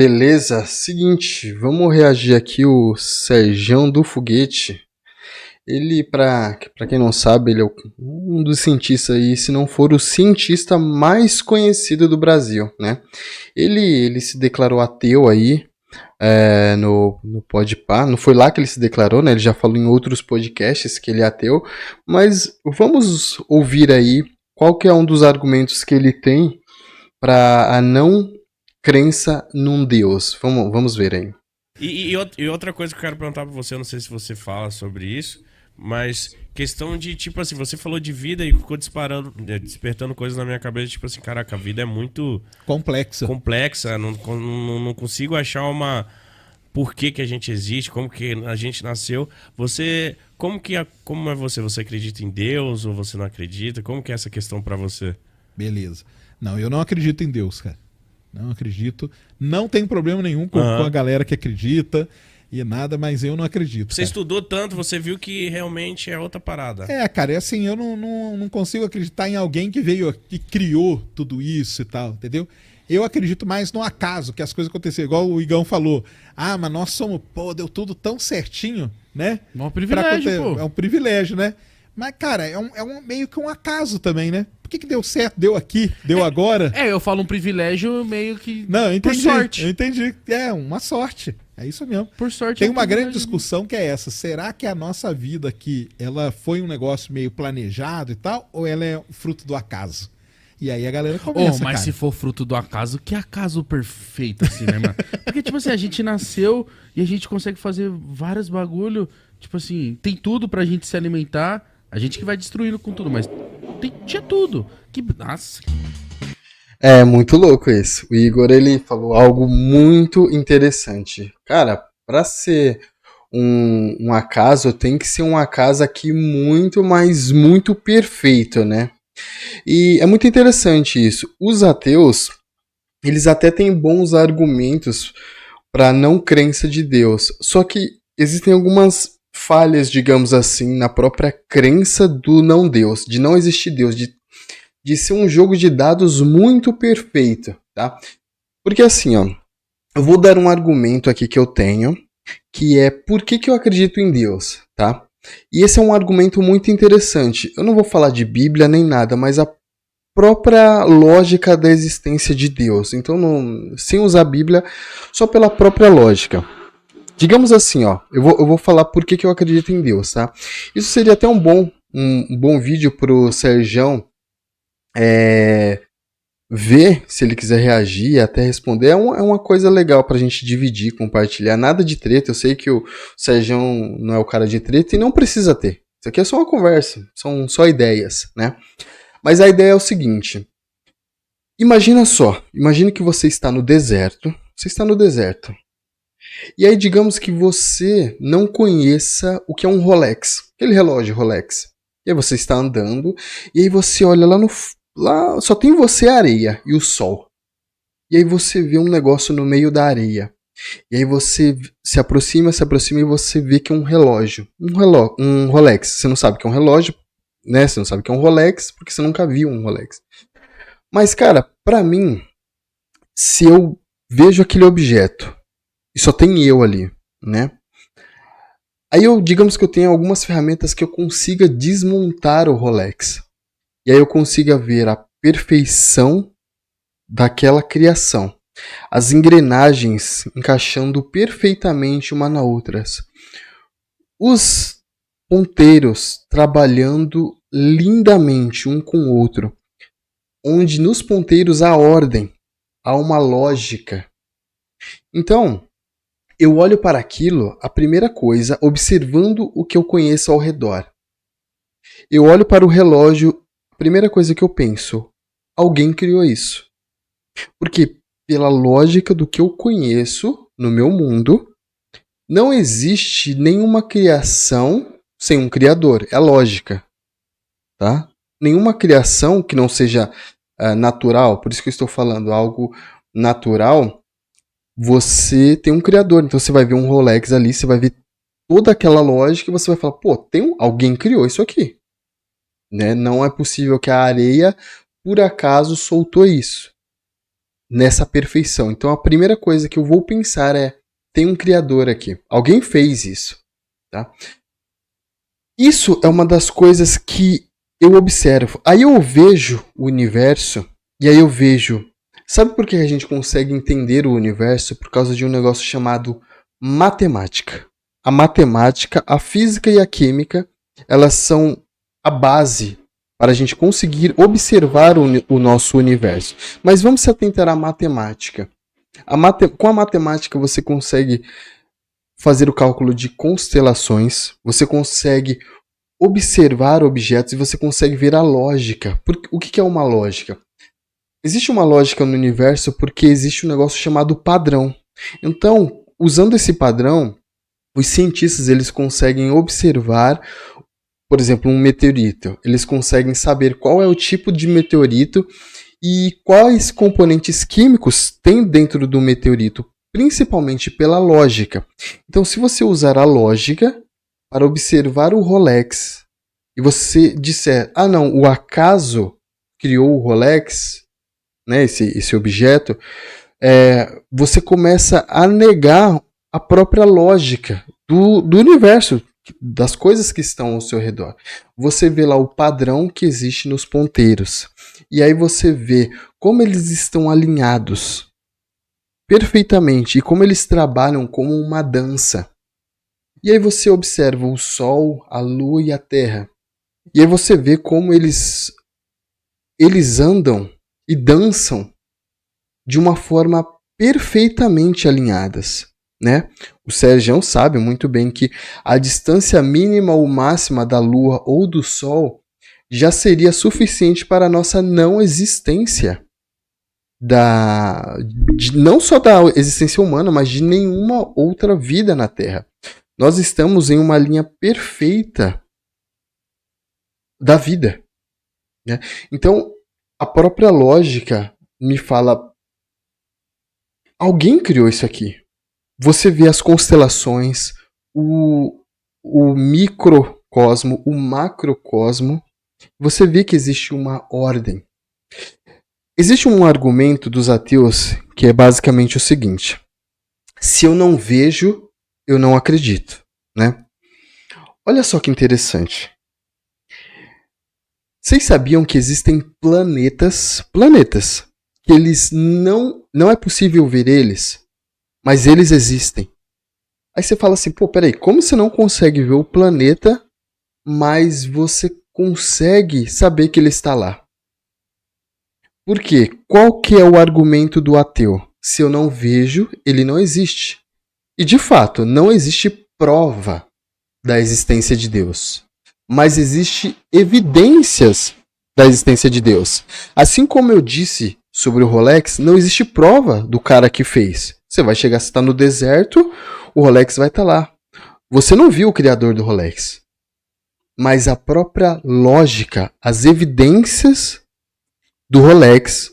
Beleza, seguinte, vamos reagir aqui o Serjão do Foguete. Ele, pra quem não sabe, ele é um dos cientistas aí, se não for o cientista mais conhecido do Brasil, né? Ele se declarou ateu aí, no Podpah. Não foi lá que ele se declarou, né? Ele já falou em outros podcasts que ele é ateu, mas vamos ouvir aí qual que é um dos argumentos que ele tem para a não crença num Deus. Vamos ver aí. E outra coisa que eu quero perguntar pra você, eu não sei se você fala sobre isso, mas questão de, tipo assim, você falou de vida e ficou despertando coisas na minha cabeça, tipo assim, caraca, a vida é muito complexa, não consigo achar uma por que a gente existe, como que a gente nasceu. Como é você? Você acredita em Deus ou você não acredita? Como que é essa questão pra você? Beleza. Não, eu não acredito em Deus, cara. Não acredito. Não tem problema nenhum com a galera que acredita e nada, mas eu não acredito. Você cara. estudou tanto, você viu que realmente é outra parada. Cara, é assim, eu não consigo acreditar em alguém que veio, que criou tudo isso e tal, entendeu? Eu acredito mais no acaso, que as coisas aconteceram. Igual o Igão falou. Mas nós somos, deu tudo tão certinho, né? É um privilégio, pô. É um privilégio, né? Mas, cara, é meio que um acaso também, né? Por que deu certo, deu aqui, deu agora? Eu falo um privilégio meio que Não, eu entendi, por sorte. Eu entendi. É, uma sorte. É isso mesmo. Por sorte. Tem uma grande discussão que é essa. Será que a nossa vida aqui, ela foi um negócio meio planejado e tal? Ou ela é fruto do acaso? E aí a galera começa, mas cara. se for fruto do acaso, que acaso perfeito, assim, né, mano? Porque, tipo assim, a gente nasceu e a gente consegue fazer vários bagulho. Tipo assim, tem tudo pra gente se alimentar. A gente que vai destruindo com tudo, mas tinha tudo. Nossa. É muito louco isso. O Igor, ele falou algo muito interessante. Cara, pra ser um acaso, tem que ser um acaso aqui muito, mas muito perfeito, né? E é muito interessante isso. Os ateus, eles até têm bons argumentos para não crença de Deus. Só que existem algumas falhas, digamos assim, na própria crença do não Deus, de não existir Deus, de ser um jogo de dados muito perfeito, tá? Porque assim, ó, eu vou dar um argumento aqui que eu tenho, que é por que eu acredito em Deus, tá? E esse é um argumento muito interessante. Eu não vou falar de Bíblia nem nada, mas a própria lógica da existência de Deus. Então, sem usar a Bíblia, só pela própria lógica. Digamos assim, ó, eu vou falar por que eu acredito em Deus, tá? Isso seria até um bom vídeo pro Serjão ver, se ele quiser reagir e até responder. É uma coisa legal pra gente dividir, compartilhar. Nada de treta, eu sei que o Serjão não é o cara de treta e não precisa ter. Isso aqui é só uma conversa, são só ideias, né? Mas a ideia é o seguinte. Imagina que você está no deserto. E aí, digamos que você não conheça o que é um Rolex. Aquele relógio Rolex. E aí você está andando, e aí você olha lá só tem você a areia e o sol. E aí você vê um negócio no meio da areia. E aí você se aproxima e você vê que é um relógio. Um Rolex. Você não sabe que é um relógio, né? Você não sabe que é um Rolex, porque você nunca viu um Rolex. Mas, cara, pra mim, se eu vejo aquele objeto e só tem eu ali, né? Aí digamos que eu tenho algumas ferramentas que eu consiga desmontar o Rolex. E aí eu consiga ver a perfeição daquela criação. As engrenagens encaixando perfeitamente uma na outra. Os ponteiros trabalhando lindamente um com o outro. Onde nos ponteiros há ordem, há uma lógica. Então, eu olho para aquilo, a primeira coisa, observando o que eu conheço ao redor. Eu olho para o relógio, a primeira coisa que eu penso, alguém criou isso. Porque, pela lógica do que eu conheço no meu mundo, não existe nenhuma criação sem um criador. É a lógica. Tá? Nenhuma criação que não seja natural, por isso que eu estou falando algo natural, você tem um criador. Então você vai ver um Rolex ali, você vai ver toda aquela lógica e você vai falar, alguém criou isso aqui. Né? Não é possível que a areia, por acaso, soltou isso. nessa perfeição. Então a primeira coisa que eu vou pensar é, tem um criador aqui. Alguém fez isso, tá? Isso é uma das coisas que eu observo. Aí eu vejo o universo e aí eu vejo... Sabe por que a gente consegue entender o universo? Por causa de um negócio chamado matemática. A matemática, a física e a química, elas são a base para a gente conseguir observar o nosso universo. Mas vamos se atentar à matemática. Com a matemática você consegue fazer o cálculo de constelações, você consegue observar objetos e você consegue ver a lógica. O que é uma lógica? Existe uma lógica no universo porque existe um negócio chamado padrão. Então, usando esse padrão, os cientistas eles conseguem observar, por exemplo, um meteorito. Eles conseguem saber qual é o tipo de meteorito e quais componentes químicos tem dentro do meteorito, principalmente pela lógica. Então, se você usar a lógica para observar o Rolex e você disser, ah não, o acaso criou o Rolex, né, esse objeto, você começa a negar a própria lógica do universo, das coisas que estão ao seu redor. Você vê lá o padrão que existe nos ponteiros. E aí você vê como eles estão alinhados perfeitamente e como eles trabalham como uma dança. E aí você observa o Sol, a Lua e a Terra. E aí você vê como eles andam e dançam de uma forma perfeitamente alinhadas, né? O Sérgio sabe muito bem que a distância mínima ou máxima da Lua ou do Sol já seria suficiente para a nossa não existência. Não só da existência humana, mas de nenhuma outra vida na Terra. Nós estamos em uma linha perfeita da vida, né? Então, a própria lógica me fala, alguém criou isso aqui. Você vê as constelações, o microcosmo, o macrocosmo, você vê que existe uma ordem. Existe um argumento dos ateus que é basicamente o seguinte: se eu não vejo, eu não acredito, né? Olha só que interessante. Vocês sabiam que existem planetas que eles não é possível ver eles, mas eles existem. Aí você fala assim, pô, peraí, como você não consegue ver o planeta, mas você consegue saber que ele está lá? Por quê? Qual que é o argumento do ateu? Se eu não vejo, ele não existe. E de fato, não existe prova da existência de Deus. Mas existe evidências da existência de Deus. Assim como eu disse sobre o Rolex, não existe prova do cara que fez. Você vai chegar, você está no deserto, o Rolex vai estar lá. Você não viu o criador do Rolex. Mas a própria lógica, as evidências do Rolex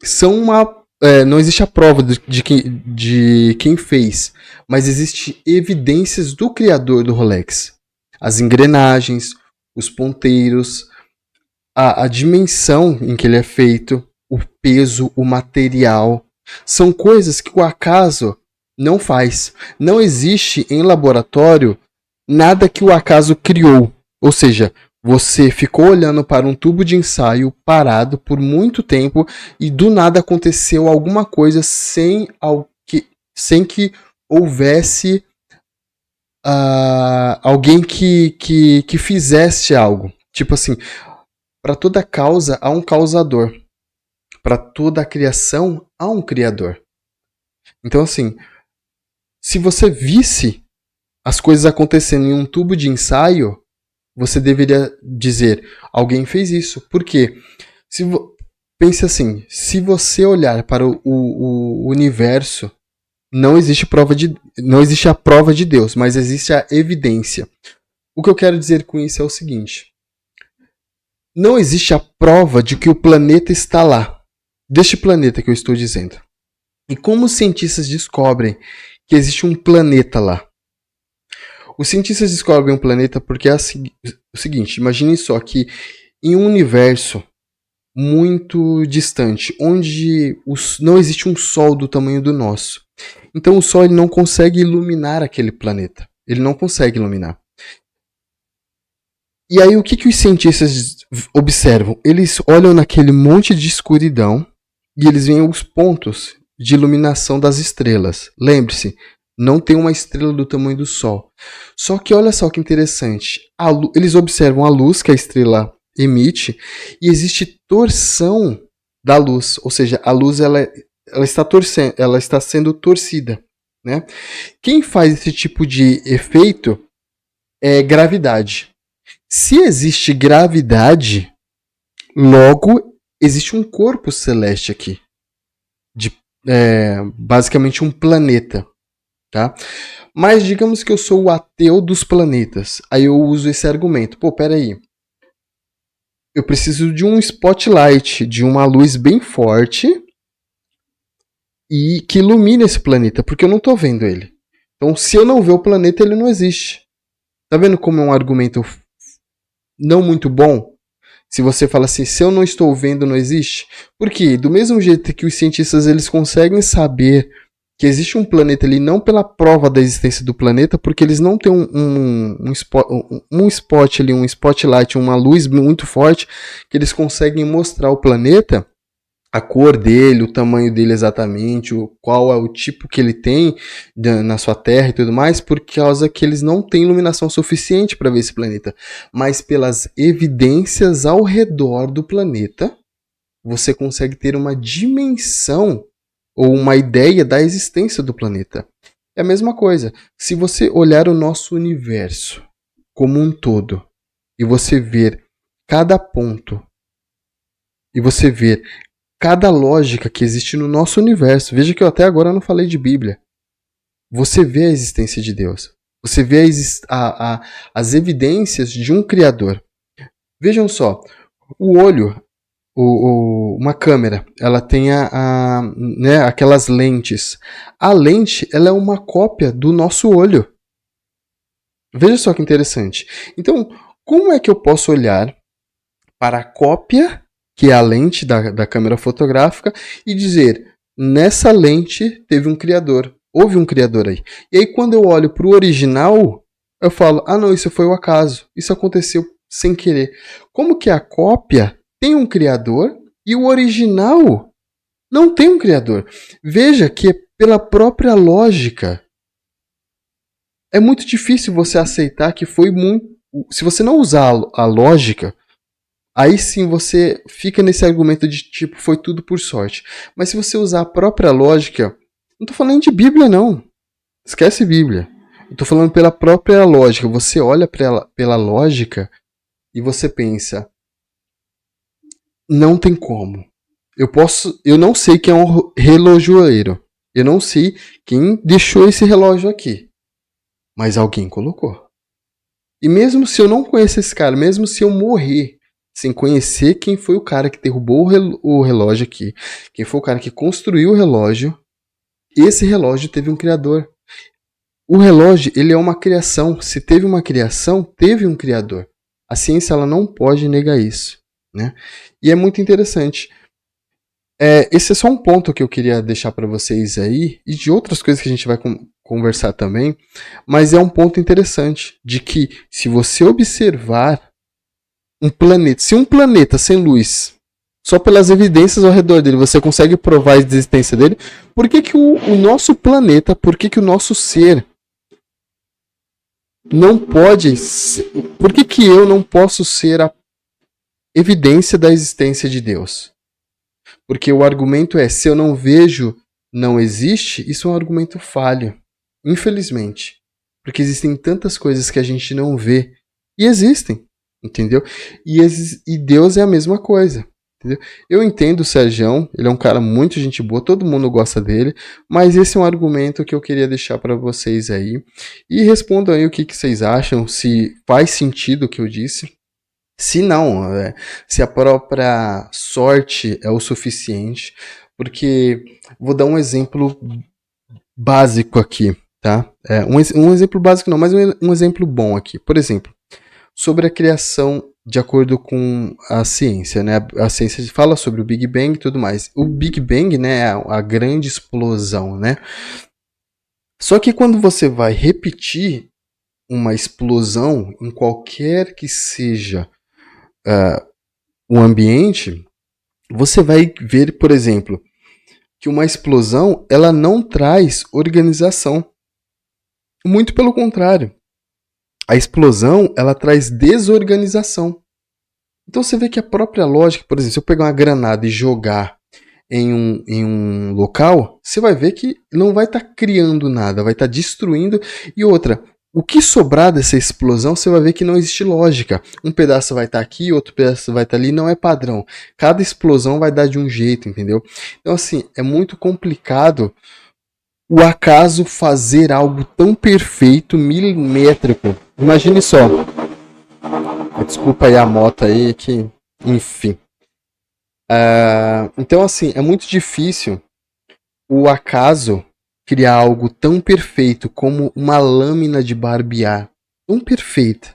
são uma... não existe a prova de quem fez, mas existe evidências do criador do Rolex. As engrenagens, os ponteiros, a dimensão em que ele é feito, o peso, o material. São coisas que o acaso não faz. Não existe em laboratório nada que o acaso criou. Ou seja, você ficou olhando para um tubo de ensaio parado por muito tempo e do nada aconteceu alguma coisa sem que houvesse alguém que fizesse algo. Tipo assim, para toda causa há um causador. Para toda a criação há um criador. Então assim, se você visse as coisas acontecendo em um tubo de ensaio, você deveria dizer, alguém fez isso. Por quê? Pense assim, se você olhar para o universo, não existe a prova de Deus, mas existe a evidência. O que eu quero dizer com isso é o seguinte: não existe a prova de que o planeta está lá. Deste planeta que eu estou dizendo. E como os cientistas descobrem que existe um planeta lá? Os cientistas descobrem um planeta porque é o seguinte, imagine só que em um universo muito distante, onde não existe um Sol do tamanho do nosso. Então o Sol ele não consegue iluminar aquele planeta. Ele não consegue iluminar. E aí o que os cientistas observam? Eles olham naquele monte de escuridão e eles veem os pontos de iluminação das estrelas. Lembre-se, não tem uma estrela do tamanho do Sol. Só que olha só que interessante. Eles observam a luz que a estrela emite e existe torção da luz. Ou seja, a luz ela está sendo torcida. Né? Quem faz esse tipo de efeito é gravidade. Se existe gravidade, logo existe um corpo celeste aqui. Basicamente um planeta. Tá? Mas digamos que eu sou o ateu dos planetas. Aí eu uso esse argumento. Pô, peraí. Eu preciso de um spotlight, de uma luz bem forte e que ilumine esse planeta, porque eu não estou vendo ele. Então, se eu não ver o planeta, ele não existe. Tá vendo como é um argumento não muito bom? Se você fala assim, se eu não estou vendo, não existe. Porque do mesmo jeito que os cientistas eles conseguem saber que existe um planeta ali, não pela prova da existência do planeta, porque eles não têm um spot ali, um spotlight, uma luz muito forte, que eles conseguem mostrar o planeta, a cor dele, o tamanho dele exatamente, qual é o tipo que ele tem na sua Terra e tudo mais, por causa que eles não têm iluminação suficiente para ver esse planeta. Mas pelas evidências ao redor do planeta, você consegue ter uma dimensão ou uma ideia da existência do planeta. É a mesma coisa. Se você olhar o nosso universo como um todo e você ver cada ponto e você ver cada lógica que existe no nosso universo, veja que eu até agora não falei de Bíblia. Você vê a existência de Deus. Você vê as evidências de um Criador. Vejam só, o olho, uma câmera, ela tem né, aquelas lentes. A lente ela é uma cópia do nosso olho. Veja só que interessante. Então, como é que eu posso olhar para a cópia, que é a lente da câmera fotográfica, e dizer, nessa lente teve um criador, houve um criador aí. E aí quando eu olho para o original, eu falo, não, isso foi o acaso, isso aconteceu sem querer. Como que a cópia tem um criador e o original não tem um criador? Veja que pela própria lógica, é muito difícil você aceitar que foi muito... Se você não usar a lógica, aí sim você fica nesse argumento de tipo, foi tudo por sorte. Mas se você usar a própria lógica, não estou falando de Bíblia não, esquece Bíblia. Eu estou falando pela própria lógica. Você olha pela lógica e você pensa, não tem como. Eu não sei quem é um relojoeiro. Eu não sei quem deixou esse relógio aqui. Mas alguém colocou. E mesmo se eu não conhecer esse cara, mesmo se eu morrer sem conhecer quem foi o cara que derrubou o relógio aqui, quem foi o cara que construiu o relógio, esse relógio teve um criador. O relógio, ele é uma criação. Se teve uma criação, teve um criador. A ciência ela não pode negar isso. Né? E é muito interessante. Esse é só um ponto que eu queria deixar para vocês aí, e de outras coisas que a gente vai conversar também, mas é um ponto interessante, de que se você observar um planeta, se um planeta sem luz, só pelas evidências ao redor dele, você consegue provar a existência dele, por que o nosso planeta, por que o nosso ser não pode, por que eu não posso ser a evidência da existência de Deus? Porque o argumento é, se eu não vejo, não existe, isso é um argumento falho. Infelizmente. Porque existem tantas coisas que a gente não vê. E existem. Entendeu? E Deus é a mesma coisa. Entendeu? Eu entendo o Sergião, ele é um cara muito gente boa, todo mundo gosta dele, mas esse é um argumento que eu queria deixar para vocês aí. E respondam aí o que vocês acham, se faz sentido o que eu disse. Se não, se a própria sorte é o suficiente, porque vou dar um exemplo básico aqui, tá? Um exemplo básico não, mas um exemplo bom aqui. Por exemplo, sobre a criação de acordo com a ciência, né? A ciência fala sobre o Big Bang e tudo mais. O Big Bang, né, é a grande explosão, né? Só que quando você vai repetir uma explosão em qualquer que seja o ambiente, você vai ver, por exemplo, que uma explosão ela não traz organização. Muito pelo contrário. A explosão ela traz desorganização. Então você vê que a própria lógica, por exemplo, se eu pegar uma granada e jogar em um local, você vai ver que não vai estar criando nada, vai estar destruindo. E outra, o que sobrar dessa explosão, você vai ver que não existe lógica. Um pedaço vai estar aqui, outro pedaço vai estar ali, não é padrão. Cada explosão vai dar de um jeito, entendeu? Então, assim, é muito complicado o acaso fazer algo tão perfeito, milimétrico. Imagine só. Desculpa aí a moto aí, que... Enfim. Então, assim, é muito difícil o acaso criar algo tão perfeito como uma lâmina de barbear, tão perfeita,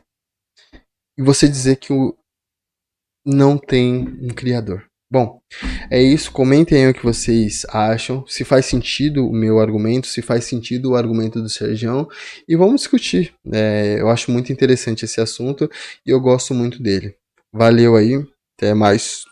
e você dizer que não tem um criador. Bom, é isso. Comentem aí o que vocês acham, se faz sentido o meu argumento, se faz sentido o argumento do Sergião, e vamos discutir. Eu acho muito interessante esse assunto e eu gosto muito dele. Valeu aí, até mais.